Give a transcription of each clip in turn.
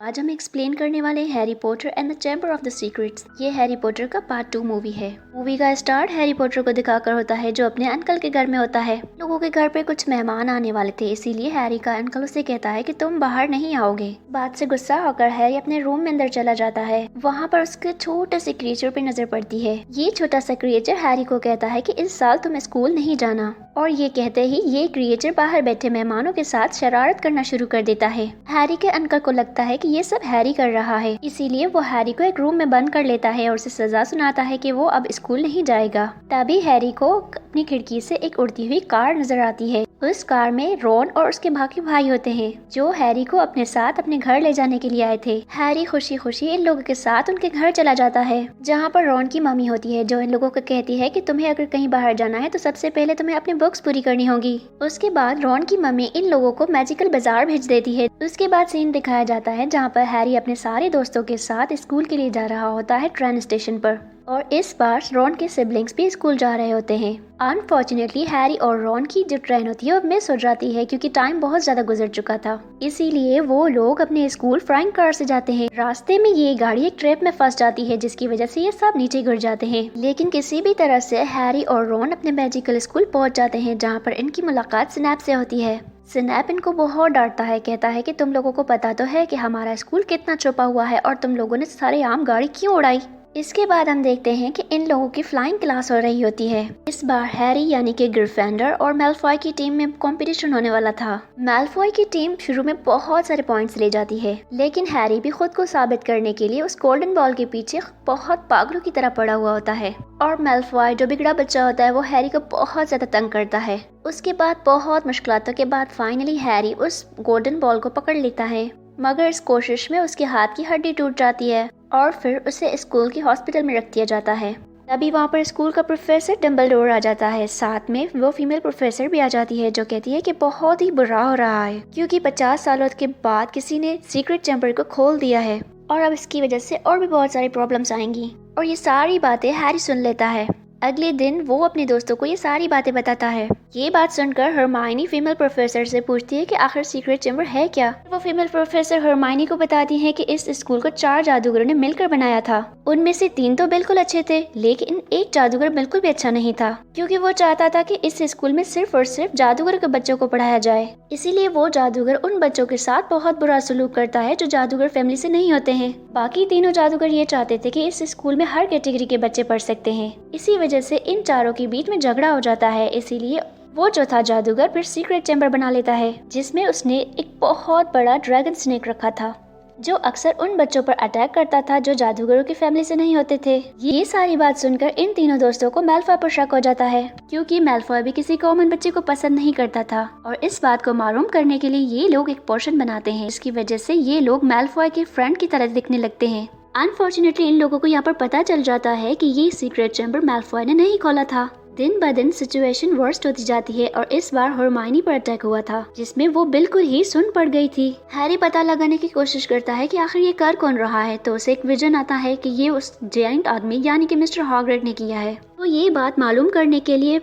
आज हम एक्सप्लेन करने वाले हैं Harry Potter and the chamber of the secrets. ये हैरी पॉटर का पार्ट 2 मूवी है। मूवी का स्टार्ट हैरी पॉटर को दिखाकर होता है जो अपने अंकल के घर में होता है। लोगों के घर पे कुछ मेहमान आने वाले थे, इसीलिए हैरी का अंकल उसे कहता है कि तुम बाहर नहीं आओगे। बात से गुस्सा होकर हैरी अपने रूम में अंदर चला जाता है। वहाँ पर उसके छोटे से क्रिएचर पे नजर पड़ती है। ये छोटा सा क्रिएचर हैरी को कहता है कि इस साल तुम स्कूल नहीं जाना, और ये कहते ही ये क्रिएचर बाहर बैठे मेहमानों के साथ शरारत करना शुरू कर देता है। हैरी के अंकल को लगता है कि ये सब हैरी कर रहा है, इसीलिए वो हैरी को एक रूम में बंद कर लेता है और उसे सजा सुनाता है कि वो अब स्कूल नहीं जाएगा। तभी हैरी को अपनी खिड़की से एक उड़ती हुई कार नजर आती है। उस कार में रॉन और उसके बाकी भाई होते हैं जो हैरी को अपने साथ अपने घर ले जाने के लिए आए थे। हैरी खुशी खुशी इन लोगों के साथ उनके घर चला जाता है, जहाँ पर रॉन की मम्मी होती है जो इन लोगों को कहती है कि तुम्हें अगर कहीं बाहर जाना है तो सबसे पहले तुम्हें अपनी बुक्स पूरी करनी होगी। उसके बाद रॉन की मम्मी इन लोगों को मैजिकल बाजार भेज देती है। उसके बाद सीन दिखाया जाता है जहाँ पर हैरी अपने सारे दोस्तों के साथ स्कूल के लिए जा रहा होता है ट्रेन स्टेशन पर, और इस बार रॉन के सिबलिंग्स भी स्कूल जा रहे होते हैं। अनफॉर्चुनेटली हैरी और रॉन की जो ट्रेन होती है वो मिस हो जाती है क्योंकि टाइम बहुत ज्यादा गुजर चुका था, इसीलिए वो लोग अपने स्कूल फ्लाइंग कार से जाते हैं। रास्ते में ये गाड़ी एक ट्रैप में फंस जाती है जिसकी वजह से ये सब नीचे गिर जाते हैं, लेकिन किसी भी तरह से हैरी और रॉन अपने मैजिकल स्कूल पहुंच जाते हैं जहाँ पर इनकी मुलाकात स्नैप से होती है। स्नैप इनको बहुत डांटता है, कहता है कि तुम लोगों को पता तो है कि हमारा स्कूल कितना छुपा हुआ है और तुम लोगों ने सारे आम गाड़ी क्यों उड़ाई। इसके बाद हम देखते हैं कि इन लोगों की फ्लाइंग क्लास हो रही होती है। इस बार हैरी यानी कि ग्रिफिंडर और मेलफॉय की टीम में कंपटीशन होने वाला था। मेलफॉय की टीम शुरू में बहुत सारे पॉइंट्स ले जाती है, लेकिन हैरी भी खुद को साबित करने के लिए उस गोल्डन बॉल के पीछे बहुत पागलों की तरह पड़ा हुआ होता है, और मेलफॉय जो बिगड़ा बच्चा होता है वो हैरी को बहुत ज्यादा तंग करता है। उसके बाद बहुत मुश्किलों के बाद फाइनली हैरी उस गोल्डन बॉल को पकड़ लेता है, मगर इस कोशिश में उसके हाथ की हड्डी टूट जाती है और फिर उसे स्कूल के हॉस्पिटल में रख दिया जाता है। तभी वहाँ पर स्कूल का प्रोफेसर डम्बलडोर आ जाता है, साथ में वो फीमेल प्रोफेसर भी आ जाती है जो कहती है कि बहुत ही बुरा हो रहा है क्योंकि 50 सालों के बाद किसी ने सीक्रेट चैम्बर को खोल दिया है और अब इसकी वजह से और भी बहुत सारी प्रॉब्लम्स आएंगी। और ये सारी बातें हैरी सुन लेता है। अगले दिन वो अपने दोस्तों को ये सारी बातें बताता है। ये बात सुनकर हरमाइनी फीमेल प्रोफेसर से पूछती है कि आखिर सीक्रेट चैम्बर है क्या। वो फीमेल प्रोफेसर हरमाइनी को बताती है कि इस स्कूल को 4 जादूगरों ने मिलकर बनाया था। उनमें से 3 तो बिल्कुल अच्छे थे, लेकिन एक जादूगर बिल्कुल भी अच्छा नहीं था क्योंकि वो चाहता था कि इस स्कूल में सिर्फ और सिर्फ जादूगर के बच्चों को पढ़ाया जाए। इसीलिए वो जादूगर उन बच्चों के साथ बहुत बुरा सलूक करता है जो जादूगर फैमिली से नहीं होते हैं। बाकी तीनों जादूगर ये चाहते थे कि इस स्कूल में हर कैटेगरी के बच्चे पढ़ सकते हैं। इसी वजह से इन चारों के बीच में झगड़ा हो जाता है, इसीलिए वो जो था जादूगर फिर सीक्रेट चैम्बर बना लेता है जिसमें उसने एक बहुत बड़ा ड्रैगन स्नेक रखा था जो अक्सर उन बच्चों पर अटैक करता था जो जादूगरों की फैमिली से नहीं होते थे। ये सारी बात सुनकर इन तीनों दोस्तों को मेलफॉय पर शक हो जाता है क्योंकि मेलफॉय भी किसी कॉमन बच्चे को पसंद नहीं करता था, और इस बात को मालूम करने के लिए ये लोग एक पोशन बनाते हैं। इसकी वजह से ये लोग मेलफॉय के फ्रेंड की तरह दिखने लगते हैं। अनफॉर्चुनेटली इन लोगों को यहाँ पर पता चल जाता है कि ये सीक्रेट चैम्बर मेलफॉय ने नहीं खोला था। दिन ब दिन सिचुएशन वर्स्ट होती जाती है और इस बार हरमाइनी पर अटैक हुआ था जिसमें वो बिल्कुल ही सुन पड़ गई थी। हैरी पता लगाने की कोशिश करता है कि आखिर ये कर कौन रहा है, तो उसे एक विजन आता है कि ये उस जायंट आदमी यानी कि मिस्टर हॉगरिड ने किया है। तो ये बात मालूम करने के लिए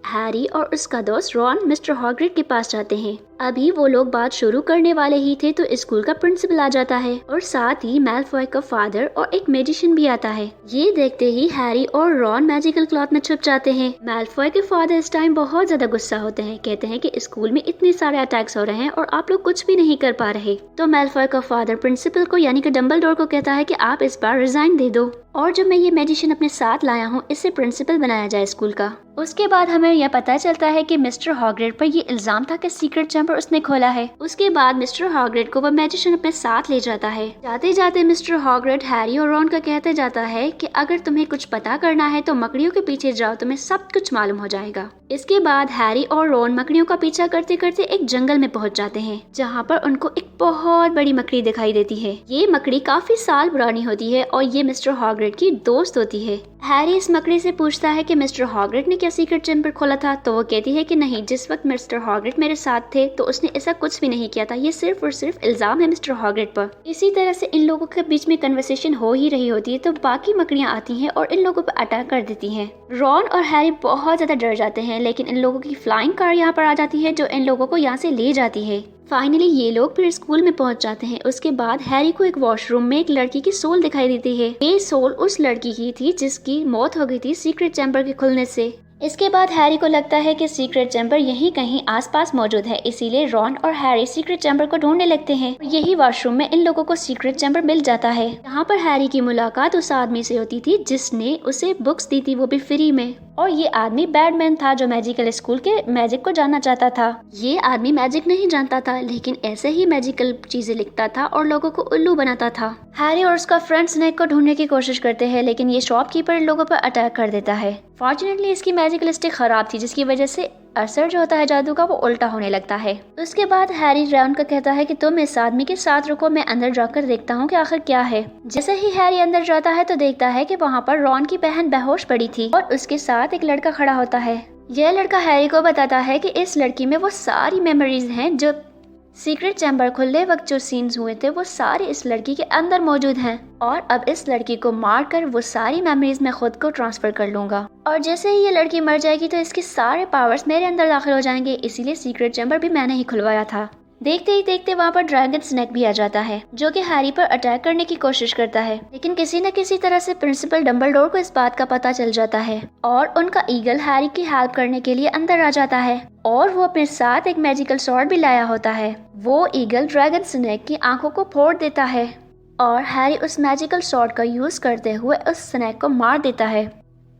हैरी और उसका दोस्त रॉन मिस्टर हॉगरिड के पास जाते हैं। अभी वो लोग बात शुरू करने वाले ही थे तो स्कूल का प्रिंसिपल आ जाता है और साथ ही मेलफॉय का फादर और एक मैजिशियन भी आता है। ये देखते ही हैरी और रॉन मैजिकल क्लॉथ में छुप जाते हैं। मेलफॉय के फादर इस टाइम बहुत ज्यादा गुस्सा होते हैं, कहते हैं कि स्कूल में इतने सारे अटैक्स हो रहे हैं और आप लोग कुछ भी नहीं कर पा रहे। तो मेलफॉय का फादर प्रिंसिपल को यानी कि डम्बलडोर को कहता है कि आप इस बार रिजाइन दे दो और जो मैं ये मैजिशियन अपने साथ लाया हूँ इससे प्रिंसिपल बनाया जाए स्कूल का। उसके बाद हमें यह पता चलता है कि मिस्टर हॉगरिड पर ये इल्जाम था कि सीक्रेट चैम्बर उसने खोला है। उसके बाद मिस्टर हॉगरिड को वह मैजिशियन अपने साथ ले जाता है। जाते जाते मिस्टर हॉगरिड हैरी और रॉन का कहते जाता है कि अगर तुम्हें कुछ पता करना है तो मकड़ियों के पीछे जाओ, तुम्हें सब कुछ मालूम हो जाएगा। इसके बाद हैरी और रॉन मकड़ियों का पीछा करते करते एक जंगल में पहुंच जाते हैं जहाँ पर उनको एक बहुत बड़ी मकड़ी दिखाई देती है। ये मकड़ी काफी साल पुरानी होती है और ये मिस्टर हॉगरिड की दोस्त होती है। हैरी इस मकड़ी से पूछता है कि मिस्टर हॉगरिड ने क्या सीक्रेट चैम्बर खोला था, तो वो कहती है कि नहीं, जिस वक्त मिस्टर हॉगरिड मेरे साथ थे तो उसने ऐसा कुछ भी नहीं किया था, ये सिर्फ और सिर्फ इल्जाम है मिस्टर हॉगरिड पर। इसी तरह से इन लोगों के बीच में कन्वर्सेशन हो ही रही होती है तो बाकी मकड़ियाँ आती हैं और इन लोगों पर अटैक कर देती हैं। रॉन और हैरी बहुत ज्यादा डर जाते हैं, लेकिन इन लोगों की फ्लाइंग कार यहाँ पर आ जाती है जो इन लोगों को यहाँ से ले जाती है। फाइनली ये लोग फिर स्कूल में पहुंच जाते हैं। उसके बाद हैरी को एक वॉशरूम में एक लड़की की सोल दिखाई देती है। ये सोल उस लड़की की थी जिसकी मौत हो गई थी सीक्रेट चैम्बर के खुलने से। इसके बाद हैरी को लगता है कि सीक्रेट चैम्बर यहीं कहीं आसपास मौजूद है, इसीलिए रॉन और हैरी सीक्रेट चैम्बर को ढूंढने लगते हैं। यही वॉशरूम में इन लोगों को सीक्रेट चैम्बर मिल जाता है। यहाँ पर हैरी की मुलाकात उस आदमी से होती थी जिसने उसे बुक्स दी थी, वो भी फ्री में। और ये आदमी बैडमैन था जो मैजिकल स्कूल के मैजिक को जानना चाहता था। ये आदमी मैजिक नहीं जानता था, लेकिन ऐसे ही मैजिकल चीजें लिखता था और लोगों को उल्लू बनाता था। हैरी और उसका फ्रेंड स्नेक को ढूंढने की कोशिश करते हैं, लेकिन ये शॉपकीपर इन लोगों पर अटैक कर देता है। फॉर्चुनेटली इसकी मैजिकल स्टिक खराब थी, जिसकी वजह से असर जो होता है जादू का वो उल्टा होने लगता है। उसके बाद हैरी रॉन को कहता है कि तुम इस आदमी के साथ रुको, मैं अंदर जाकर देखता हूँ कि आखिर क्या है। जैसे ही हैरी अंदर जाता है तो देखता है कि वहाँ पर रॉन की बहन बेहोश पड़ी थी और उसके साथ एक लड़का खड़ा होता है। यह लड़का हैरी को बताता है कि इस लड़की में वो सारी मेमोरीज हैं जो सीक्रेट चैम्बर खुलने वक्त जो सीन्स हुए थे वो सारे इस लड़की के अंदर मौजूद हैं और अब इस लड़की को मारकर वो सारी मेमोरीज में खुद को ट्रांसफर कर लूंगा और जैसे ही ये लड़की मर जाएगी तो इसके सारे पावर्स मेरे अंदर दाखिल हो जाएंगे, इसीलिए सीक्रेट चैम्बर भी मैंने ही खुलवाया था। देखते ही देखते वहाँ पर ड्रैगन स्नेक भी आ जाता है जो कि हैरी पर अटैक करने की कोशिश करता है, लेकिन किसी न किसी तरह से प्रिंसिपल डंबलडोर को इस बात का पता चल जाता है और उनका ईगल हैरी की हेल्प करने के लिए अंदर आ जाता है और वो अपने साथ एक मैजिकल स्वॉर्ड भी लाया होता है। वो ईगल ड्रैगन स्नेक की आंखों को फोड़ देता है और हैरी उस मैजिकल स्वॉर्ड का यूज करते हुए उस स्नेक को मार देता है।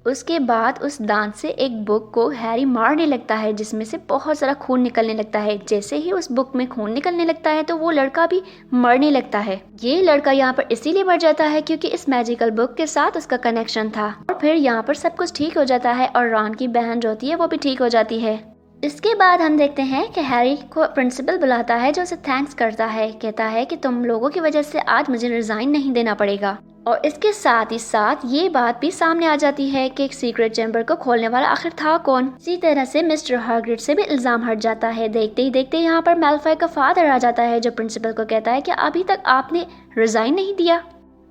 उसके बाद उस दांत से एक बुक को हैरी मारने लगता है जिसमें से बहुत सारा खून निकलने लगता है। जैसे ही उस बुक में खून निकलने लगता है तो वो लड़का भी मरने लगता है। ये लड़का यहाँ पर इसीलिए मर जाता है क्योंकि इस मैजिकल बुक के साथ उसका कनेक्शन था और फिर यहाँ पर सब कुछ ठीक हो जाता है और रॉन की बहन जो होती है वो भी ठीक हो जाती है। इसके बाद हम देखते हैं कि हैरी को प्रिंसिपल बुलाता है जो उसे थैंक्स करता है, कहता है कि तुम लोगों की वजह से आज मुझे रिजाइन नहीं देना पड़ेगा। और इसके साथ ही साथ ये बात भी सामने आ जाती है कि सीक्रेट चैम्बर को खोलने वाला आखिर था कौन। इसी तरह से मिस्टर हैग्रिड से भी इल्जाम हट जाता है। देखते ही देखते यहाँ पर मैलफॉय का फादर आ जाता है जो प्रिंसिपल को कहता है कि अभी तक आपने रिजाइन नहीं दिया।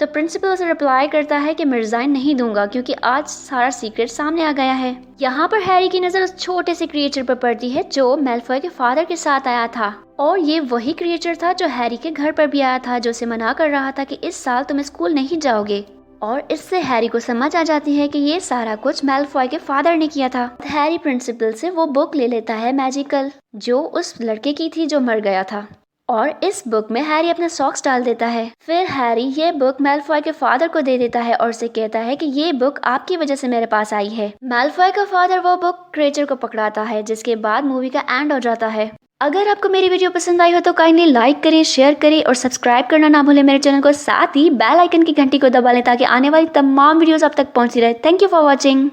तो प्रिंसिपल उसे रिप्लाई करता है कि मैं रिजाइन नहीं दूंगा क्योंकि आज सारा सीक्रेट सामने आ गया है। यहाँ पर हैरी की नजर उस छोटे से क्रिएचर पर पड़ती है जो मैलफॉय के फादर के साथ आया था और ये वही क्रिएचर था जो हैरी के घर पर भी आया था, जो उसे मना कर रहा था कि इस साल तुम स्कूल नहीं जाओगे। और इससे हैरी को समझ आ जाती है कि ये सारा कुछ मैलफॉय के फादर ने किया था। हैरी प्रिंसिपल से वो बुक ले लेता है मैजिकल जो उस लड़के की थी जो मर गया था और इस बुक में हैरी अपना सॉक्स डाल देता है। फिर हैरी ये बुक मैलफॉय के फादर को दे देता है और उसे कहता है कि ये बुक आपकी वजह से मेरे पास आई है। मैलफॉय का फादर वो बुक क्रिएचर को पकड़ाता है जिसके बाद मूवी का एंड हो जाता है। अगर आपको मेरी वीडियो पसंद आई हो तो काइंडली लाइक करें, शेयर करें और सब्सक्राइब करना ना भूलें मेरे चैनल को। साथ ही बेल आइकन की घंटी को दबा लें ताकि आने वाली तमाम वीडियोस आप तक पहुंचती रहे। Thank you for watching.